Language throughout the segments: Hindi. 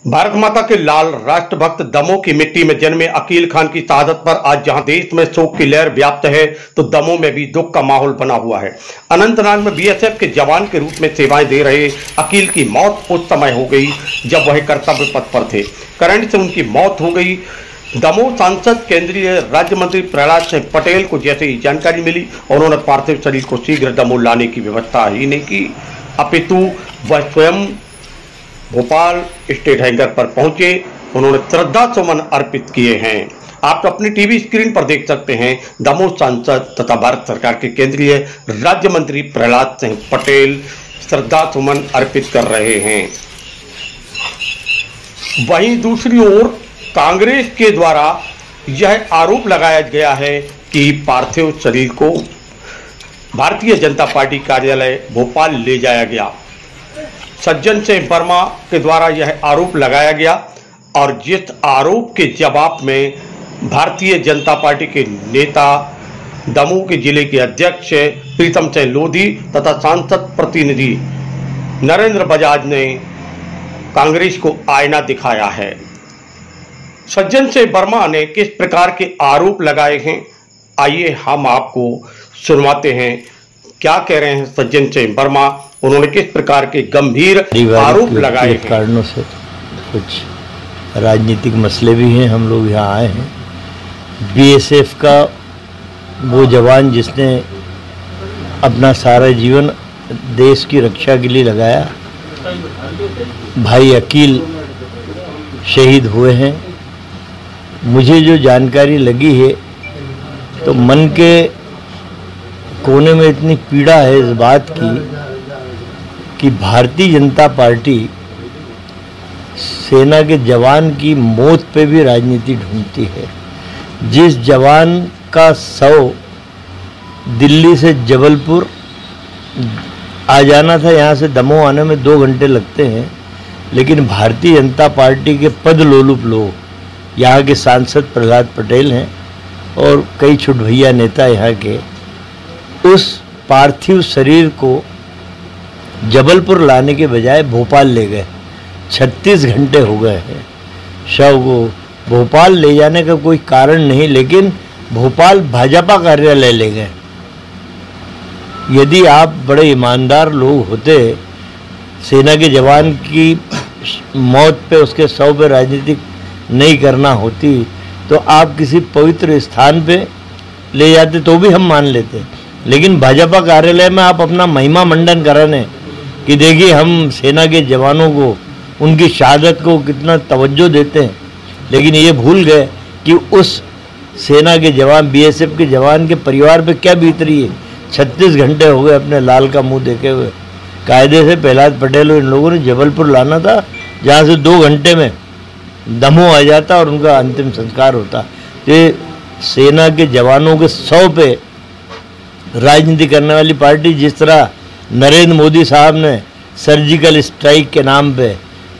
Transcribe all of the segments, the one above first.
भारत माता के लाल राष्ट्रभक्त दमोह की मिट्टी में जन्मे अकील खान की शहादत पर आज जहां देश में शोक की लहर व्याप्त है, तो दमोह में भी दुख का माहौल बना हुआ है। अनंतनाग में बीएसएफ के जवान के रूप में सेवाएं दे रहे अकील की मौत उस समय हो गई जब वह कर्तव्य पथ पर थे। करंट से उनकी मौत हो गई। दमोह सांसद केंद्रीय राज्य मंत्री प्रहलाद सिंह पटेल को जैसे ही जानकारी मिली, उन्होंने पार्थिव शरीर को शीघ्र दमोह लाने की व्यवस्था ही नहीं की, अपितु वह स्वयं भोपाल स्टेट हैंगर पर पहुंचे। उन्होंने श्रद्धा सुमन अर्पित किए हैं। आप अपनी टीवी स्क्रीन पर देख सकते हैं, दमोह सांसद तथा भारत सरकार के केंद्रीय राज्य मंत्री प्रहलाद सिंह पटेल श्रद्धा सुमन अर्पित कर रहे हैं। वहीं दूसरी ओर कांग्रेस के द्वारा यह आरोप लगाया गया है कि पार्थिव शरीर को भारतीय जनता पार्टी कार्यालय भोपाल ले जाया गया। सज्जन सिंह वर्मा के द्वारा यह आरोप लगाया गया और जिस आरोप के जवाब में भारतीय जनता पार्टी के नेता दमोह के जिले के अध्यक्ष प्रीतम सिंह लोधी तथा सांसद प्रतिनिधि नरेंद्र बजाज ने कांग्रेस को आईना दिखाया है। सज्जन सिंह वर्मा ने किस प्रकार के आरोप लगाए हैं, आइए हम आपको सुनवाते हैं। क्या कह रहे हैं सज्जन सिंह वर्मा, उन्होंने किस प्रकार के गंभीर आरोप लगाए हैं। कारणों से कुछ राजनीतिक मसले भी हैं, हम लोग यहाँ आए हैं। बीएसएफ का वो जवान जिसने अपना सारा जीवन देश की रक्षा के लिए लगाया, भाई अकील शहीद हुए हैं। मुझे जो जानकारी लगी है तो मन के कोने में इतनी पीड़ा है इस बात की कि भारतीय जनता पार्टी सेना के जवान की मौत पे भी राजनीति ढूंढती है। जिस जवान का शव दिल्ली से जबलपुर आ जाना था, यहाँ से दमोह आने में 2 घंटे लगते हैं, लेकिन भारतीय जनता पार्टी के पद लोलुप लोग, यहाँ के सांसद प्रहलाद पटेल हैं और कई छुटभैया नेता यहाँ के, उस पार्थिव शरीर को जबलपुर लाने के बजाय भोपाल ले गए। 36 घंटे हो गए हैं शव को भोपाल ले जाने का कोई कारण नहीं, लेकिन भोपाल भाजपा कार्यालय ले गए। यदि आप बड़े ईमानदार लोग होते, सेना के जवान की मौत पे, उसके शव पे राजनीति नहीं करना होती, तो आप किसी पवित्र स्थान पे ले जाते तो भी हम मान लेते। लेकिन भाजपा कार्यालय में आप अपना महिमा मंडन कराने कि देखिए हम सेना के जवानों को, उनकी शहादत को कितना तवज्जो देते हैं, लेकिन ये भूल गए कि उस सेना के जवान, बीएसएफ के जवान के परिवार पे क्या बीत रही है। 36 घंटे हो गए अपने लाल का मुंह देखे हुए। कायदे से प्रहलाद पटेल और इन लोगों ने जबलपुर लाना था, जहाँ से 2 घंटे में दमोह आ जाता और उनका अंतिम संस्कार होता। ये सेना के जवानों के 100 पे राजनीति करने वाली पार्टी, जिस तरह नरेंद्र मोदी साहब ने सर्जिकल स्ट्राइक के नाम पे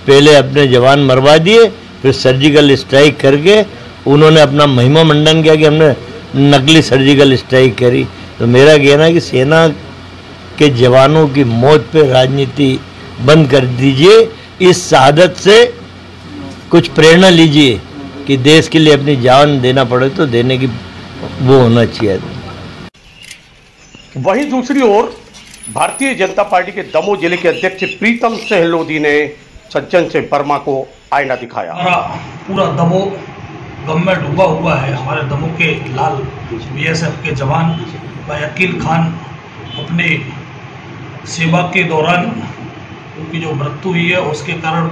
पहले अपने जवान मरवा दिए, फिर सर्जिकल स्ट्राइक करके उन्होंने अपना महिमा मंडन किया कि हमने नकली सर्जिकल स्ट्राइक करी। तो मेरा कहना है कि सेना के जवानों की मौत पे राजनीति बंद कर दीजिए। इस शहादत से कुछ प्रेरणा लीजिए कि देश के लिए अपनी जान देना पड़े तो देने की वो होना चाहिए। वहीं दूसरी ओर भारतीय जनता पार्टी के दमोह जिले के अध्यक्ष प्रीतम सिंह लोधी ने सज्जन सिंह वर्मा को आईना दिखाया। हमारा पूरा दमोह गम में डूबा हुआ है। हमारे दमोह के लाल बीएसएफ के जवान भाई अकील खान अपने सेवा के दौरान उनकी जो मृत्यु हुई है, उसके कारण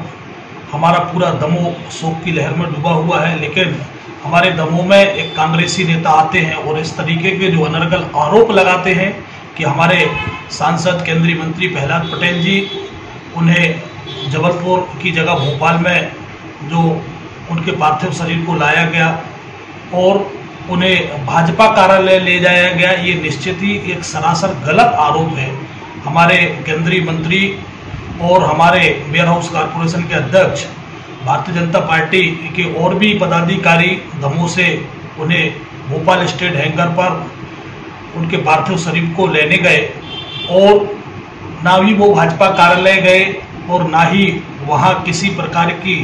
हमारा पूरा दमोह शोक की लहर में डूबा हुआ है। लेकिन हमारे दमोह में एक कांग्रेसी नेता आते हैं और इस तरीके के जो अनर्गल आरोप लगाते हैं कि हमारे सांसद केंद्रीय मंत्री प्रहलाद पटेल जी, उन्हें जबलपुर की जगह भोपाल में जो उनके पार्थिव शरीर को लाया गया और उन्हें भाजपा कार्यालय ले जाया गया, ये निश्चित ही एक सरासर गलत आरोप है। हमारे केंद्रीय मंत्री और हमारे वेयर हाउस कॉरपोरेशन के अध्यक्ष, भारतीय जनता पार्टी के और भी पदाधिकारी दमोह से उन्हें भोपाल स्टेट हैंगर पर उनके पार्थिव शरीर को लेने गए और ना ही वो भाजपा कार्यालय गए और ना ही वहाँ किसी प्रकार की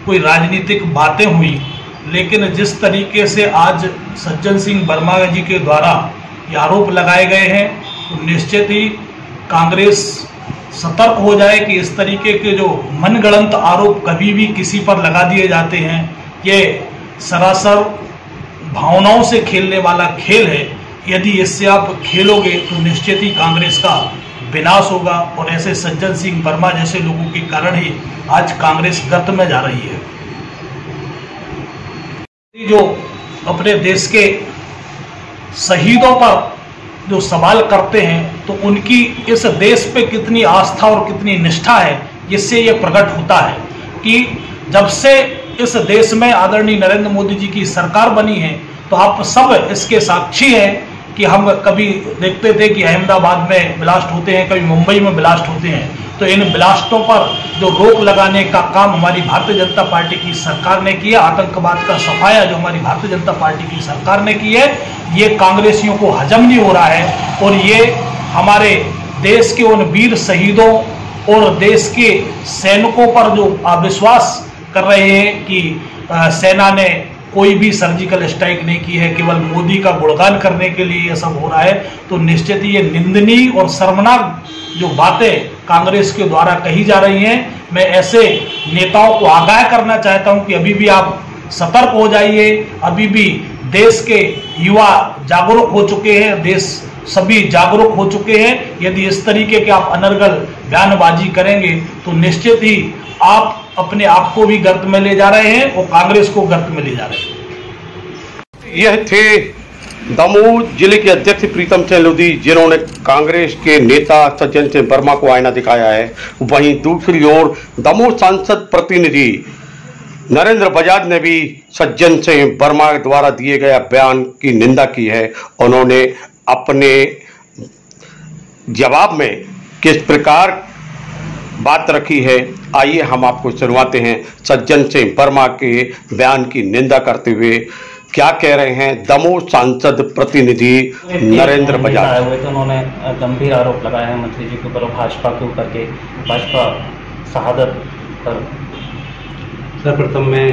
कोई राजनीतिक बातें हुई, लेकिन जिस तरीके से आज सज्जन सिंह वर्मा जी के द्वारा ये आरोप लगाए गए हैं, तो निश्चित ही कांग्रेस सतर्क हो जाए कि इस तरीके के जो मनगढ़ंत आरोप कभी भी किसी पर लगा दिए जाते हैं, ये सरासर भावनाओं से खेलने वाला खेल है। यदि इससे आप खेलोगे तो निश्चित ही कांग्रेस का विनाश होगा, और ऐसे सज्जन सिंह वर्मा जैसे लोगों के कारण ही आज कांग्रेस गर्त में जा रही है। जो अपने देश के शहीदों पर जो सवाल करते हैं, तो उनकी इस देश पे कितनी आस्था और कितनी निष्ठा है, इससे ये प्रकट होता है कि जब से इस देश में आदरणीय नरेंद्र मोदी जी की सरकार बनी है, तो आप सब इसके साक्षी हैं कि हम कभी देखते थे कि अहमदाबाद में ब्लास्ट होते हैं, कभी मुंबई में ब्लास्ट होते हैं, तो इन ब्लास्टों पर जो रोक लगाने का काम हमारी भारतीय जनता पार्टी की सरकार ने किया, आतंकवाद का सफाया जो हमारी भारतीय जनता पार्टी की सरकार ने की है, ये कांग्रेसियों को हजम नहीं हो रहा है। और ये हमारे देश के उन वीर शहीदों और देश के सैनिकों पर जो अविश्वास कर रहे हैं कि सेना ने कोई भी सर्जिकल स्ट्राइक नहीं की है, केवल मोदी का गुणगान करने के लिए ये सब हो रहा है, तो निश्चित ही ये निंदनीय और शर्मनाक जो बातें कांग्रेस के द्वारा कही जा रही हैं। मैं ऐसे नेताओं को आगाह करना चाहता हूं कि अभी भी आप सतर्क हो जाइए। अभी भी देश के युवा जागरूक हो चुके हैं, देश सभी जागरूक हो चुके हैं। यदि इस तरीके के आप अनर्गल बयानबाजी करेंगे तो निश्चित ही आप अपने आप को भी गर्त में ले जा रहे हैं और कांग्रेस को गर्त में ले जा रहे हैं। यह थे दमोह जिले के अध्यक्ष प्रीतम सिंह लोधी, जिन्होंने कांग्रेस के नेता सज्जन सिंह वर्मा को आईना दिखाया है। वहीं दूसरी ओर दमोह सांसद प्रतिनिधि नरेंद्र बजाज ने भी सज्जन सिंह वर्मा द्वारा दिए गए बयान की निंदा की है। उन्होंने अपने जवाब में किस प्रकार बात रखी है, आइए हम आपको सुनवाते हैं। सज्जन सिंह वर्मा के बयान की निंदा करते हुए क्या कह रहे हैं दमोह सांसद प्रतिनिधि नरेंद्र बजाज। हुए थे, उन्होंने गंभीर आरोप लगाया है मंत्री जी के ऊपर, भाजपा के ऊपर के भाजपा शहादत पर। सर्वप्रथम मैं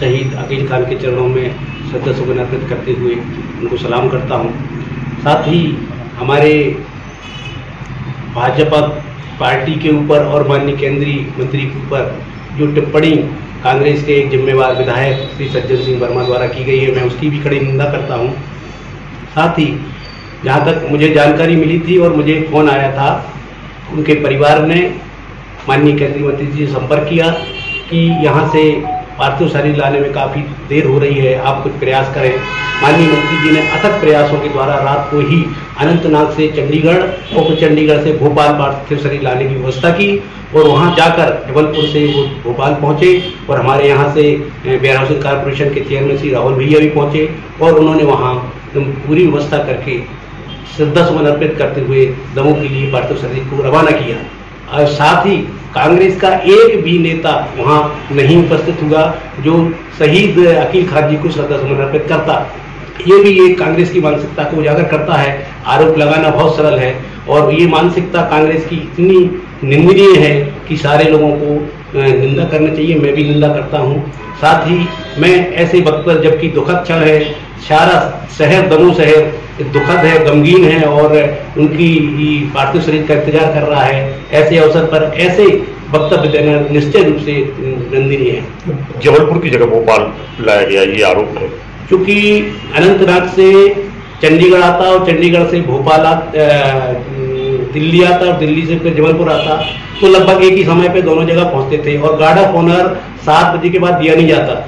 शहीद अकील खान के चरणों में श्रद्धासुमन अर्पित करते हुए उनको सलाम करता हूं। साथ ही हमारे भाजपा पार्टी के ऊपर और माननीय केंद्रीय मंत्री के ऊपर जो टिप्पणी कांग्रेस के एक जिम्मेवार विधायक श्री सज्जन सिंह वर्मा द्वारा की गई है, मैं उसकी भी कड़ी निंदा करता हूं। साथ ही जहां तक मुझे जानकारी मिली थी और मुझे फोन आया था, उनके परिवार ने माननीय केंद्रीय मंत्री जी से संपर्क किया कि यहाँ से पार्थिव शरीर लाने में काफ़ी देर हो रही है, आप कुछ प्रयास करें। माननीय मंत्री जी ने अथक प्रयासों के द्वारा रात को ही अनंतनाग से चंडीगढ़ और चंडीगढ़ से भोपाल पार्थिव शरीर लाने की व्यवस्था की और वहां जाकर जबलपुर से वो भोपाल पहुंचे और हमारे यहाँ से वेयर हाउसिंग कॉर्पोरेशन के चेयरमैन श्री राहुल भैया भी पहुंचे और उन्होंने वहाँ पूरी व्यवस्था करके श्रद्धासुमन अर्पित करते हुए दमोह के लिए पार्थिव शरीर को रवाना किया। और साथ ही कांग्रेस का एक भी नेता वहां नहीं उपस्थित हुआ जो शहीद अकील खान जी को श्रद्धासुमन अर्पित करता। ये भी एक कांग्रेस की मानसिकता को उजागर करता है। आरोप लगाना बहुत सरल है और ये मानसिकता कांग्रेस की इतनी निंदनीय है कि सारे लोगों को निंदा करना चाहिए। मैं भी निंदा करता हूँ। साथ ही मैं ऐसे वक्त पर, जबकि दुखद क्षण है, सारा शहर दमोह शहर दुखद है, गमगीन है और उनकी पार्थिव शरीर का इंतजार कर रहा है, ऐसे अवसर पर ऐसे वक्तव्य देना निश्चय रूप से निंदनीय है। जबलपुर की जगह भोपाल लाया गया, ये आरोप है। क्योंकि अनंतनाग से चंडीगढ़ आता और चंडीगढ़ से भोपाल दिल्ली आता और दिल्ली से फिर जबलपुर आता, तो लगभग एक ही समय पे दोनों जगह पहुंचते थे और गार्ड ऑफ ऑनर 7 बजे के बाद दिया नहीं जाता,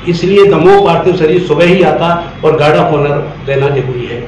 इसलिए दमोह पार्थिव शरीर सुबह ही आता और गार्ड ऑफ ऑनर देना जरूरी है।